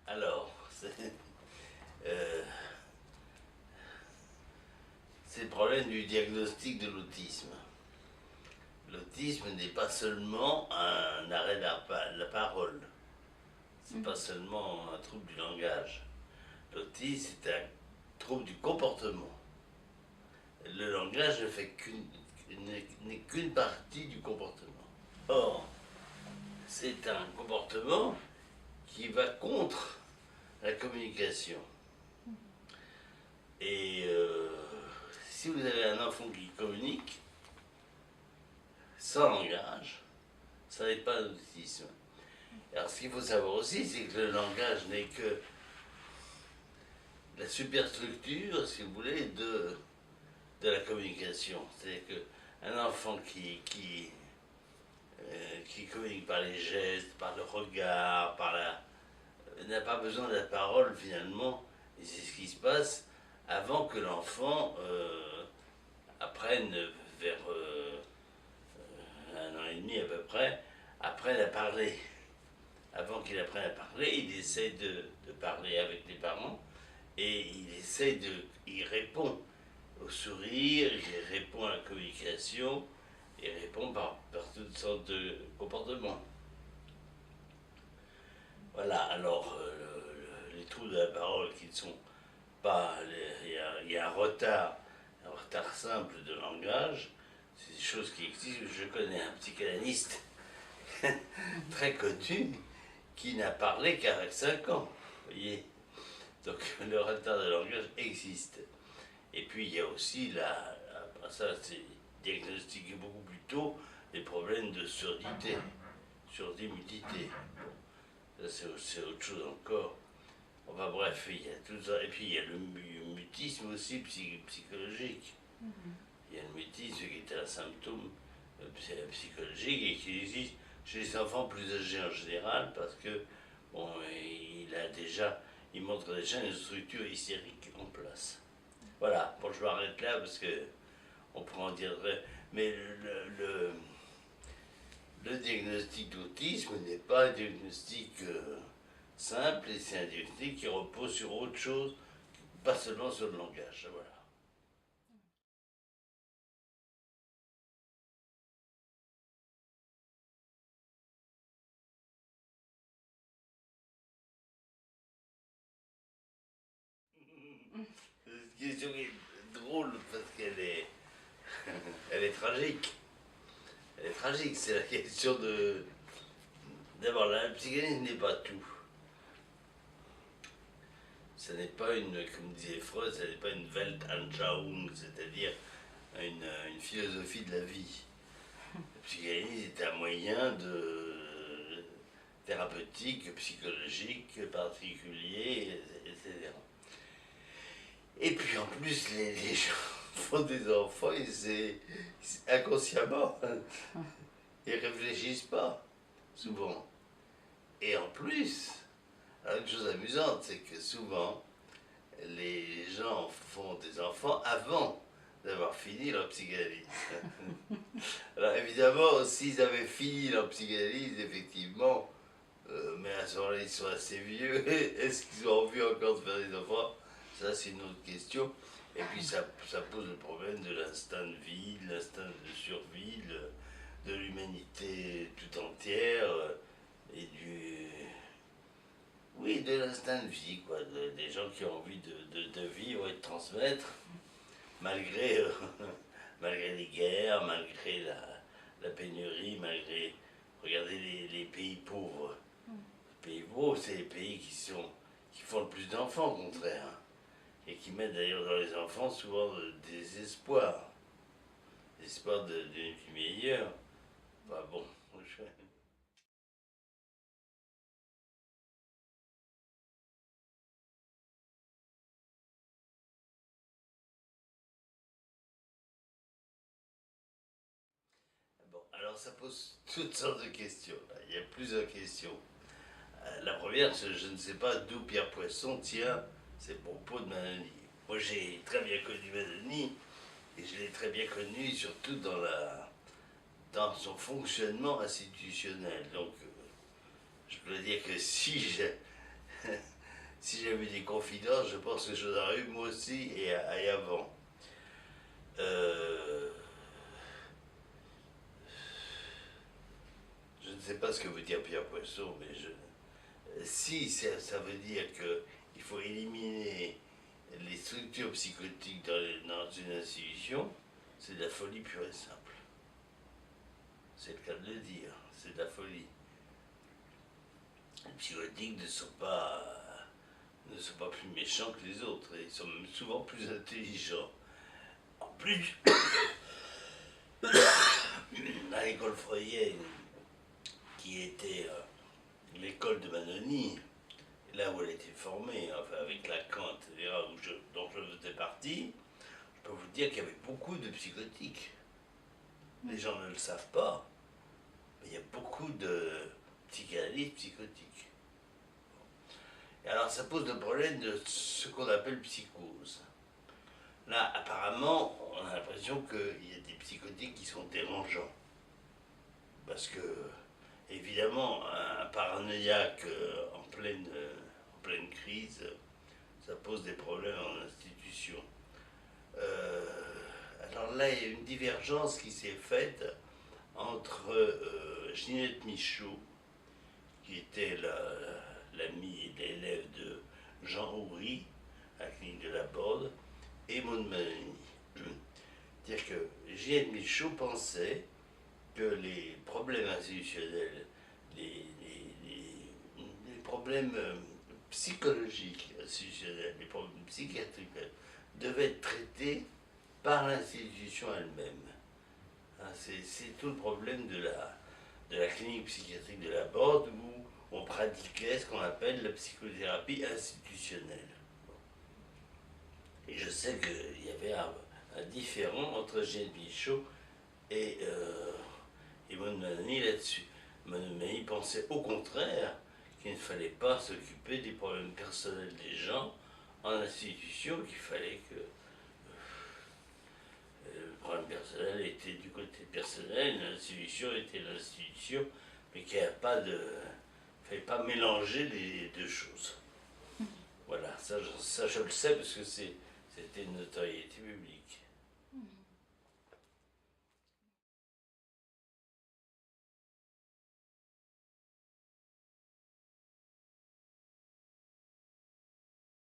Alors, euh, c'est le problème du diagnostic de l'autisme. L'autisme n'est pas seulement un arrêt de la parole, c'est pas seulement un trouble du langage. L'autisme, c'est un trouble du comportement. Le langage n'est qu'une partie du comportement. Or, c'est un comportement qui va contre la communication. Et si vous avez un enfant qui communique sans langage, ça n'est pas l'autisme. Alors ce qu'il faut savoir aussi, c'est que le langage n'est que la superstructure, si vous voulez, de la communication. C'est-à-dire qu'un enfant qui communique par les gestes, par le regard, n'a pas besoin de la parole finalement, et c'est ce qui se passe avant que l'enfant apprenne vers 1 an et demi à peu près, apprenne à parler. Avant qu'il apprenne à parler, il essaie de parler avec les parents et il répond au sourire, il répond à la communication, il répond par toutes sortes de comportements. Voilà, alors les trous de la parole qui ne sont pas. Il y a un retard simple de langage, c'est des choses qui existent. Je connais un psychanalyste très connu qui n'a parlé qu'avec 5 ans, vous voyez. Donc le retard de langage existe. Et puis il y a aussi, ça c'est diagnostiqué beaucoup plus tôt, les problèmes de surdité, surdimutité. Ça c'est autre chose encore. Enfin bref, il y a tout ça. Et puis il y a le mutisme aussi psychologique. Il y a le mutisme qui est un symptôme psychologique et qui existe chez les enfants plus âgés en général parce que bon, il montre déjà une structure hystérique en place. Voilà, bon je m'arrête là parce que on pourrait en dire vrai, mais le diagnostic d'autisme n'est pas un diagnostic simple et c'est un diagnostic qui repose sur autre chose, pas seulement sur le langage. Voilà. C'est une question qui est drôle parce elle est tragique. Elle est tragique, c'est la question de. D'abord, la psychanalyse n'est pas tout. Ce n'est pas comme disait Freud, ce n'est pas une Weltanschauung, c'est-à-dire une philosophie de la vie. La psychanalyse est un moyen thérapeutique, psychologique, particulier, etc. Et puis en plus, les gens font des enfants et c'est inconsciemment. Ils ne réfléchissent pas, souvent. Et en plus, alors une chose amusante, c'est que souvent, les gens font des enfants avant d'avoir fini leur psychanalyse. Alors évidemment, s'ils avaient fini leur psychanalyse, effectivement, mais à ce moment-là, ils sont assez vieux, est-ce qu'ils ont envie encore de faire des enfants? Ça, c'est une autre question. Et puis, ça pose le problème de l'instinct de vie, de l'instinct de survie, de l'humanité tout entière, et oui, de l'instinct de vie, quoi, des gens qui ont envie de vivre et de transmettre, malgré, malgré les guerres, malgré la pénurie, malgré. Regardez les pays pauvres. Les pays pauvres, c'est les pays qui font le plus d'enfants, au contraire. Et qui mettent d'ailleurs dans les enfants souvent des espoirs. Des espoirs d'une vie meilleure. Enfin bon, Bon, alors ça pose toutes sortes de questions. Là. Il y a plusieurs questions. La première, c'est je ne sais pas d'où Pierre Poisson tient ses propos de Manoni. Moi, j'ai très bien connu Manoni et je l'ai très bien connu surtout dans son fonctionnement institutionnel. Donc, je peux dire que si si j'avais des confidences, je pense que j'en aurais eu moi aussi et avant. Euh, je ne sais pas ce que veut dire Pierre Poisson, mais si ça veut dire qu'il faut éliminer les structures psychotiques dans une institution, c'est de la folie pure et simple. C'est le cas de le dire, c'est de la folie. Les psychotiques ne sont pas plus méchants que les autres, ils sont même souvent plus intelligents. En plus, à l'école freudienne, qui était l'école de Manoni, là où elle était formée, enfin avec Lacan, etc., dont je faisais partie, je peux vous dire qu'il y avait beaucoup de psychotiques. Les gens ne le savent pas, mais il y a beaucoup de psychanalystes psychotiques. Et alors ça pose le problème de ce qu'on appelle psychose. Là, apparemment, on a l'impression qu'il y a des psychotiques qui sont dérangeants. Parce que, évidemment, un paranoïaque en pleine crise, ça pose des problèmes en institution. Alors là, il y a une divergence qui s'est faite entre Ginette Michaud, qui était l'amie et l'élève de Jean Houry, à la clinique de la Borde, et Maud Manoni. C'est-à-dire que Ginette Michaud pensait que les problèmes institutionnels, les problèmes psychologiques institutionnels, les problèmes psychiatriques devaient être traités par l'institution elle-même. C'est tout le problème de la clinique psychiatrique de la Borde où on pratiquait ce qu'on appelle la psychothérapie institutionnelle. Et je sais qu'il y avait un différent entre Ginette Michaud et Maud Manoni là-dessus. Maud Manoni pensait au contraire qu'il ne fallait pas s'occuper des problèmes personnels des gens en institution, qu'il fallait que le problème personnel était du côté personnel, l'institution était l'institution, mais qu'il ne fallait pas mélanger les deux choses. Voilà, ça je le sais parce que c'était une notoriété publique.